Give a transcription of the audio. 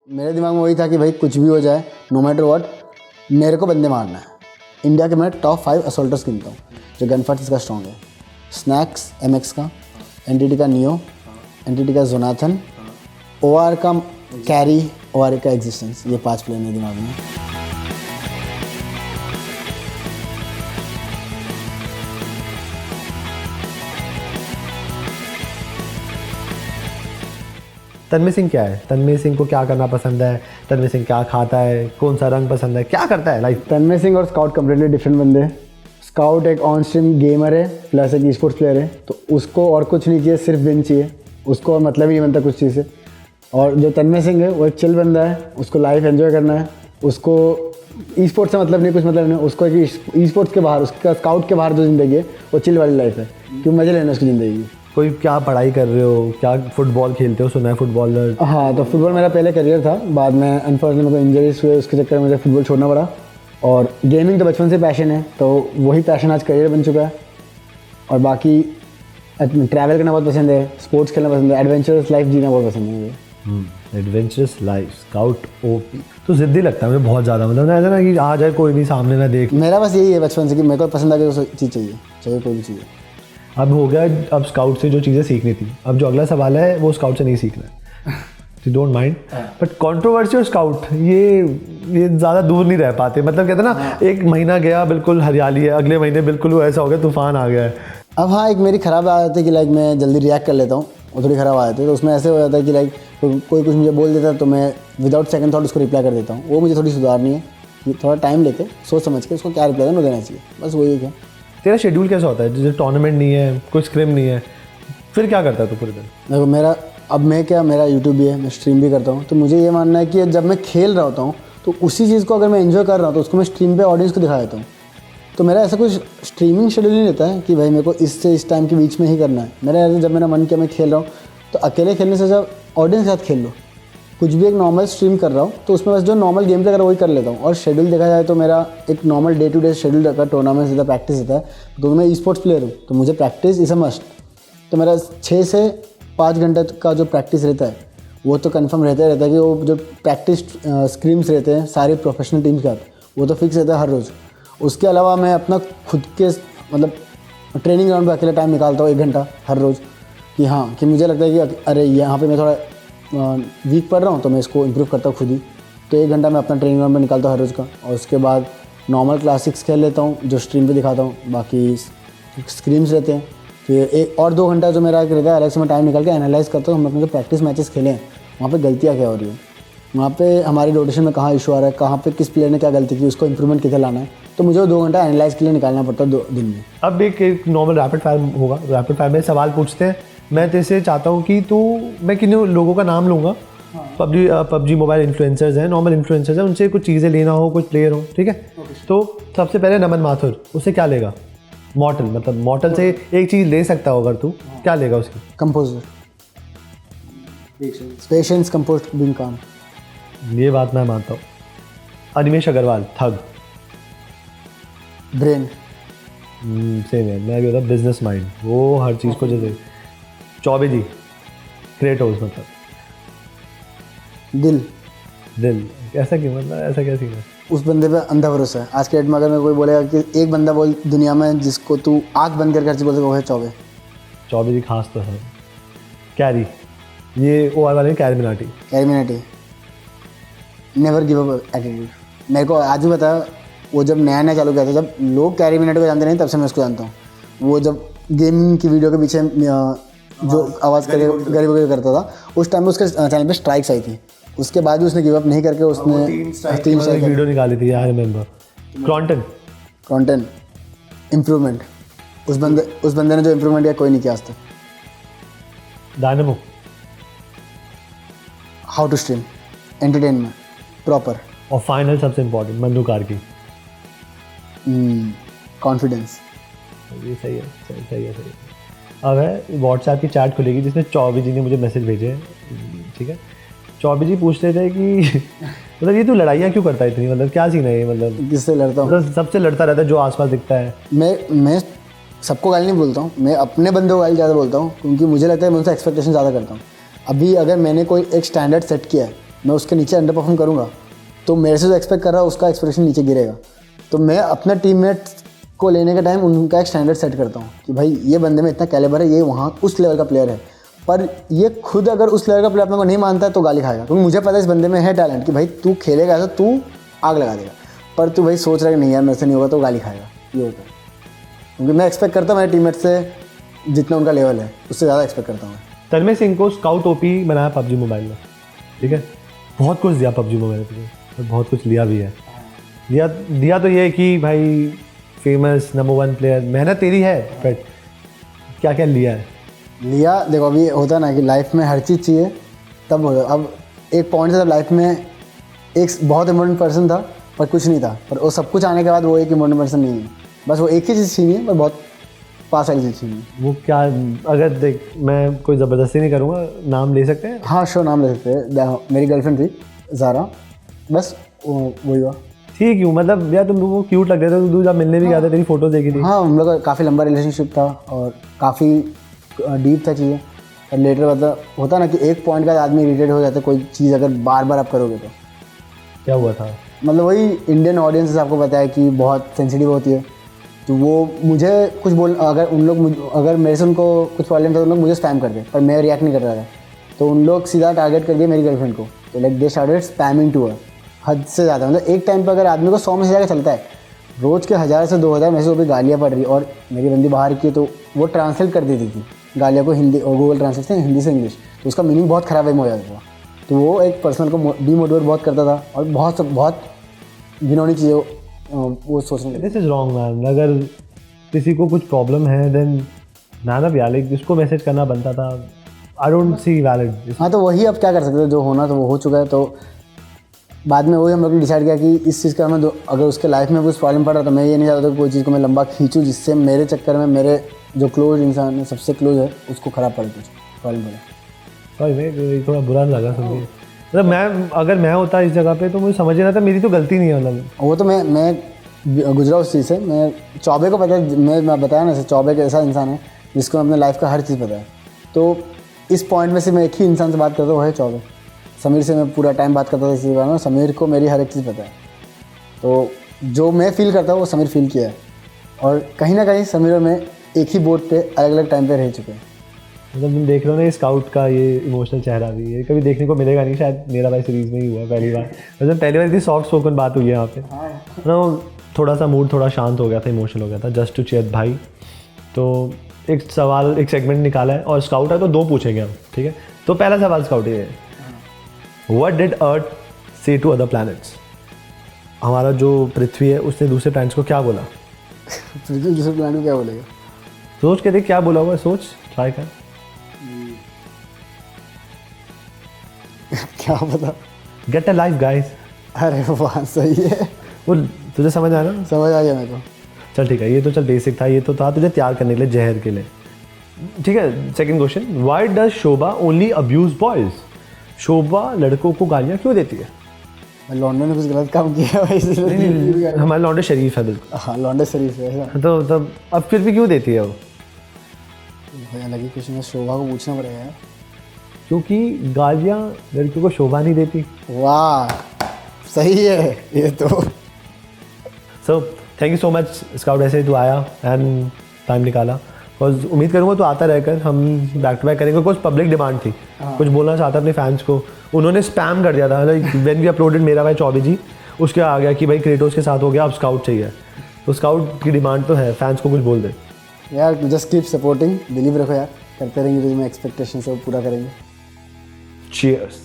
मेरे दिमाग में वही था कि भाई कुछ भी हो जाए, नो मैटर व्हाट, मेरे को बंदे मारना है। इंडिया के मैं टॉप 5 असोल्टर्स गिनता हूँ जो गन फाइट्स का स्ट्रॉन्ग है। स्नैक्स MX का, एनटीटी का नियो, एनटीटी का जोनाथन, OR का कैरी, OR का एग्जिस्टेंस। ये 5 प्लेयर मेरे दिमाग में। तन्मय सिंह क्या है? तन्मय सिंह को क्या करना पसंद है? तन्मय सिंह क्या खाता है? कौन सा रंग पसंद है? क्या करता है लाइफ? तन्मय सिंह और स्काउट कम्प्लीटली डिफरेंट बंदे हैं। स्काउट एक ऑन स्ट्रीम गेमर है प्लस एक स्पोर्ट्स प्लेयर है, तो उसको और कुछ नहीं चाहिए, सिर्फ विन चाहिए। उसको और मतलब ही नहीं बनता कुछ चीज़ से। और जो तन्मय सिंह है वो एक चिल बंदा है, उसको लाइफ एंजॉय करना है, उसको स्पोर्ट्स से मतलब नहीं, कुछ मतलब नहीं। उसको एक स्पोर्ट्स के बाहर, उसका स्काउट के बाहर जो ज़िंदगी है वो चिल वाली लाइफ है, क्यों मज़े लेना उसकी ज़िंदगी की। कोई क्या पढ़ाई कर रहे हो? क्या फुटबॉल खेलते हो? सुना है फुटबॉलर। हाँ, तो फुटबॉल मेरा पहले करियर था, बाद में अनफॉर्चुनेटली मेरे को इंजरीज हुए, उसके चक्कर में मुझे फुटबॉल छोड़ना पड़ा। और गेमिंग तो बचपन से पैशन है, तो वही पैशन आज करियर बन चुका है। और बाकी ट्रैवल करना बहुत पसंद है, स्पोर्ट्स खेलना पसंद है, एडवेंचरस लाइफ जीना बहुत पसंद है मुझे। Adventurous life, scout OP. तो ज़िद्दी लगता है मुझे बहुत ज़्यादा, मतलब ऐसा ना कि आ जाए कोई नहीं सामने ना देख। मेरा बस यही है बचपन से कि मेरे को पसंद आ गया तो चीज़ चाहिए, चाहे कोई भी चीज़ है। अब हो गया, अब स्काउट से जो चीज़ें सीखनी थी, अब जो अगला सवाल है वो स्काउट से नहीं सीखना है। You don't mind, but controversy और स्काउट ये ज़्यादा दूर नहीं रह पाते। मतलब कहते हैं ना, एक महीना गया बिल्कुल हरियाली है, अगले महीने बिल्कुल वो ऐसा हो गया तूफान आ गया है। अब हाँ, एक मेरी ख़राब आदत है कि लाइक मैं जल्दी रिएक्ट कर लेता हूँ, वो थोड़ी ख़राब आदत है। तो उसमें ऐसे हो जाता है कि लाइक कोई कुछ मुझे बोल देता है तो मैं विदाउट सेकंड थॉट उसको रिप्लाई कर देता हूँ। वो मुझे थोड़ी सुधारनी है कि थोड़ा टाइम लेके सोच समझ के उसको क्या रिप्लाई देना चाहिए, बस वही है। तेरा शेड्यूल कैसा होता है? जैसे टूर्नामेंट नहीं है, कोई स्क्रिम नहीं है, फिर क्या करता है तू पूरे दिन? देखो मेरा यूट्यूब भी है, मैं स्ट्रीम भी करता हूँ। तो मुझे ये मानना है कि जब मैं खेल रहा होता हूँ तो उसी चीज़ को अगर मैं एंजॉय कर रहा हूँ तो उसको मैं स्ट्रीम पे ऑडियंस को दिखा देता हूँ। तो मेरा ऐसा कुछ स्ट्रीमिंग शेड्यूल नहीं रहता है कि भाई मेरे को इससे इस टाइम के बीच में ही करना है। मेरा ऐसा जब मेरा मन किया मैं खेल रहा हूँ, तो अकेले खेलने से जब ऑडियंस के साथ खेल लो, कुछ भी एक नॉर्मल स्ट्रीम कर रहा हूँ तो उसमें बस जो नॉर्मल गेम प्ले कर वही कर लेता हूँ। और शेड्यूल देखा जाए तो मेरा एक normal day to day schedule रहता है, टूर्नामेंट्स रहता है, प्रैक्टिस रहता है। तो मैं स्पोर्ट्स प्लेयर हूँ तो मुझे प्रैक्टिस इज़ अ मस्ट। तो मेरा 6 से 5 घंटे का जो प्रैक्टिस रहता है वो तो कंफर्म रहता है कि वो जो प्रैक्टिस स्क्रीम्स रहते हैं सारे प्रोफेशनल टीम के साथ, वो तो फिक्स रहता है हर रोज़। उसके अलावा मैं अपना खुद के मतलब ट्रेनिंग ग्राउंड पर अकेला टाइम निकालता हूँ 1 घंटा हर रोज़, कि हाँ कि मुझे लगता है कि अरे यहाँ पे मैं थोड़ा वीक पढ़ रहा हूँ तो मैं इसको इम्प्रूव करता हूँ खुद ही। तो 1 घंटा मैं अपना ट्रेनिंग ग्राउंड में निकालता हूँ हर रोज़ का। और उसके बाद नॉर्मल क्लासिक्स खेल लेता हूँ जो स्ट्रीम पे दिखाता हूँ, बाकी स्क्रीम्स रहते हैं। फिर 1 और 2 घंटा जो मेरा रहता है अलग से मैं टाइम निकाल के एनालाइज़ करता हूँ हम अपने जो प्रैक्टिस मैचेस खेले हैं वहाँ पे गलतियाँ क्या हो रही है, वहाँ पे हमारी रोटेशन में कहाँ इशू आ रहा है, कहाँ पे किस प्लेयर ने क्या गलती की, उसको इंप्रूवमेंट किधर लाना है। तो मुझे वो 2 घंटा एनालाइज़ के लिए निकालना पड़ता है 2 दिन में। अब एक नॉर्मल रैपिड फायर होगा, रैपिड फायर में सवाल पूछते हैं। मैं तेरे चाहता हूँ कि मैं किन लोगों का नाम लूँगा, पबजी मोबाइल इन्फ्लुएंसर्स हैं, नॉर्मल इन्फ्लुएंसर्स हैं, उनसे कुछ चीज़ें लेना हो, कुछ प्लेयर हो, ठीक है? तो सबसे पहले नमन माथुर, उससे क्या लेगा? मॉर्टल, मतलब मॉर्टल से एक चीज़ ले सकता हो अगर तू, क्या लेगा उसकी? कंपोजर, पेशेंस, कंपोज, बीइंग काम। ये बात मैं मानता हूँ। अनिमेश अग्रवाल, थग। ब्रेन। सेम है, मैं भी होता बिजनेस माइंड, वो हर चीज़ को जैसे। चौबे जी, क्रेटोस, मतलब दिल। ऐसा क्यों, मतलब ऐसा क्या सीन है? उस बंदे पे अंधा भरोसा है। आज के डेट में अगर मैं कोई बोलेगा कि एक बंदा बोल दुनिया में जिसको तू आँख बंद करके हर चीज़ बोल, वो है चौबे जी खास तो है। कैरी, ये वो वाले carry Minati. Never give up attitude. मेरे को आज भी पता है, वो जब नया चालू किया था, जब लोग कैरी मिनाटी को जानते नहीं, तब से मैं उसको जानता हूँ। वो जब गेमिंग की वीडियो के पीछे जो आवाज़ करके गरीब करता था, उस टाइम में उसके चैनल पे स्ट्राइक्स आई थी। उसके बाद भी उसने गिव अप नहीं करके उसने 3 स्ट्राइक वीडियो निकाली थी, आई रिमेंबर। क्रॉन्टन इम्प्रूवमेंट, उस बंदे ने जो इम्प्रूवमेंट किया कोई नहीं किया आज तक। Dynamo, how to stream, entertainment proper. और फाइनल सबसे इम्पोर्टेंट, मन्नू कार्की। कॉन्फिडेंस। ये सही है। अब है व्हाट्सएप की चैट खुलेगी जिसमें चौबे जी ने मुझे मैसेज भेजे, ठीक है? चौबे जी पूछ रहे थे कि मतलब ये तू लड़ाइयाँ क्यों करता है इतनी, मतलब क्या सीन है ये, मतलब किससे लड़ता हूँ? मतलब सबसे लड़ता रहता है जो आसपास दिखता है। मैं सबको गाली नहीं बोलता हूँ, मैं अपने बंदों को गाली ज़्यादा बोलता हूँ, क्योंकि मुझे लगता है मैं उनसे एक्सपेक्टेशन ज़्यादा करता हूँ। अभी अगर मैंने कोई एक स्टैंडर्ड सेट किया है मैं उसके नीचे अंडर परफॉर्म करूँगा तो मेरे से जो एक्सपेक्ट कर रहा है उसका एक्सपेक्टेशन नीचे गिरेगा। तो मैं अपना टीममेट्स को लेने के टाइम उनका एक स्टैंडर्ड सेट करता हूँ कि भाई ये बंदे में इतना कैलिबर है, ये वहाँ उस लेवल का प्लेयर है। पर ये खुद अगर उस लेवल का प्लेयर अपने को नहीं मानता है तो गाली खाएगा, क्योंकि मुझे पता है इस बंदे में है टैलेंट कि भाई तू खेलेगा ऐसा, तू आग लगा देगा। पर तू भाई सोच रहा है कि नहीं यार मेरे से नहीं होगा, तो गाली खाएगा। ये होता है, क्योंकि मैं एक्सपेक्ट करता हूँ मेरे टीममेट से जितना उनका लेवल है उससे ज़्यादा एक्सपेक्ट करता हूँ। तन्मय सिंह को स्काउट ओपी बनाया पबजी मोबाइल में, ठीक है, बहुत कुछ दिया पबजी मोबाइल पे और बहुत कुछ लिया भी है। दिया तो ये कि भाई फेमस नंबर 1 प्लेयर, मेहनत तेरी है, बट क्या क्या लिया है? लिया देखो, अभी होता है ना कि लाइफ में हर चीज़ चाहिए तब हो। अब एक पॉइंट था जब लाइफ में एक बहुत इम्पोर्टेंट पर्सन था पर कुछ नहीं था, पर वो सब कुछ आने के बाद वो एक इम्पोर्टेंट पर्सन नहीं है। बस वो एक ही चीज़ छीनी है, पर बहुत पास वाली चीज़ छीनी है। वो क्या, अगर देख मैं कोई ज़बरदस्ती नहीं करूँगा, नाम ले सकते हैं? हाँ श्योर, नाम ले सकते हैं। मेरी गर्लफ्रेंड थी ज़ारा, बस वही हुआ। ठीक हूँ, मतलब यार तुम लोगों को क्यूट लग रहे थे, तू जब मिलने भी गया था तेरी फोटो देखी थी। हाँ, हम लोग का काफ़ी लंबा रिलेशनशिप था और काफ़ी डीप था चीज़ें। और लेटर होता ना कि एक पॉइंट का आदमी इरिटेट हो जाता है कोई चीज़ अगर बार बार आप करोगे तो। क्या हुआ था? मतलब वही इंडियन ऑडियंस आपको पता है कि बहुत सेंसिटिव होती है, तो वो मुझे कुछ अगर मेरे से उनको कुछ प्रॉब्लम था तो उन लोग मुझे स्पैम कर दे, पर मैं रिएक्ट नहीं कर रहा था। तो उन लोग सीधा टारगेट कर दिया मेरी गर्लफ्रेंड को। तो like they started spamming to her, हद से ज़्यादा। मतलब एक टाइम पर अगर आदमी को 100 मैसेज आकर चलता है, रोज़ के 1000 से 2000 मैसेज भी गालियाँ पड़ रही, और मेरी बंदी बाहर की तो वो ट्रांसलेट कर देती थी गालियाँ को हिंदी, और गूगल ट्रांसलेट से हिंदी से इंग्लिश, तो उसका मीनिंग बहुत ख़राब हो जाता था। तो वो एक पर्सनल को डीमोटिवेट बहुत करता था और बहुत घिनौनी चीज़ें वो सोचने लगे। This is wrong man. अगर किसी को कुछ प्रॉब्लम है देन मैन ऑफ यार जिसको मैसेज करना बनता था। I don't see valid. हाँ, तो वही अब क्या कर सकते हैं, जो होना तो वो हो चुका है। तो बाद में वही हम लोग ने डिसाइड किया कि इस चीज़ का हमें अगर उसके लाइफ में कुछ प्रॉब्लम पड़ रहा तो मैं ये नहीं चाहता था कि कोई चीज़ को मैं लंबा खींचूँ जिससे मेरे चक्कर में मेरे जो क्लोज इंसान है, सबसे क्लोज है, उसको ख़राब पड़े, कुछ प्रॉब्लम पड़े। सॉरी, थोड़ा बुरा लगा सुन के। मतलब अगर मैं होता इस जगह पे तो मुझे समझ नहीं आता, मेरी तो गलती नहीं है। मतलब वो तो मैं गुजरा उस चीज़ से। मैं चौबे को पता है, मैं बताया ना, चौबे का ऐसा इंसान है जिसको अपने लाइफ का हर चीज़ पता है। तो इस पॉइंट में से मैं एक ही इंसान से बात करता हूँ, वो है चौबे। समीर से मैं पूरा टाइम बात करता था इसी बारे में। समीर को मेरी हर एक चीज़ पता है, तो जो मैं फील करता हूँ वो समीर फील किया है। और कहीं ना कहीं समीर और मैं एक ही बोट पे अलग अलग टाइम पे रह चुके हैं। मतलब तुम देख रहे हो ना स्काउट का ये इमोशनल चेहरा भी, ये कभी देखने को मिलेगा नहीं शायद। मेरा भाई सीरीज़ में ही हुआ पहली बार। मतलब पहली बार इतनी सॉफ्ट स्पोकन बात हुई है यहाँ पे ना। थोड़ा सा मूड थोड़ा शांत हो गया था, इमोशनल हो गया था, जस्ट टू चेयर भाई। तो एक सवाल, एक सेगमेंट निकाला है और स्काउट है तो 2 पूछेंगे हम, ठीक है। तो पहला सवाल स्काउट ये है, व्हाट डिड अर्थ से टू अदर प्लैनेट्स? हमारा जो पृथ्वी है उसने दूसरे प्लैनेट्स को क्या बोला? पृथ्वी दूसरे प्लान में क्या बोलेगा? सोच के देख क्या बोला हुआ है, सोच, ट्राई कर। क्या पता। Get a life guys. अरे वाह, सही है। वो तुझे समझ आया ना? समझ आ गया मेरे को। चल ठीक है, ये तो चल बेसिक था, ये तो था तुझे तैयार करने के लिए जहर के लिए, ठीक है। Second question, why does Shobha only abuse boys? Shobha लड़कों को गालियाँ क्यों देती है? लॉन्डे ने कुछ गलत काम किया है इसलिए। हमारे लौंडे शरीफ है बिल्कुल। हाँ, लॉन्डे शरीफ है ऐसा। तो तब अब फिर भी क्यों देती है वो? भाई अलग ही क्वेश्चन है, शोभा को पूछना पड़ेगा यार। क्योंकि गालियाँ लड़कियों को शोभा नहीं देती। वाह, सही है ये तो। So thank you so much scout, ऐसे तू आया एंड टाइम निकाला। बिकॉज उम्मीद करूँगा तो आता रहकर हम बैक टू बैक करेंगे। कुछ पब्लिक डिमांड थी, कुछ बोलना चाहता अपने फैंस को। उन्होंने स्पैम कर दिया था, लाइक व्हेन वी अपलोडेड मेरा भाई चौबे जी, उसके आ गया कि भाई क्रेटोस के साथ हो गया, अब स्काउट चाहिए। तो स्काउट की डिमांड तो है, फैंस को कुछ बोल दे यार। जस्ट कीप सपोर्टिंग, बिलीव रखो यार, करते रहेंगे जो मैं एक्सपेक्टेशन से वो पूरा करेंगे। चीयर्स।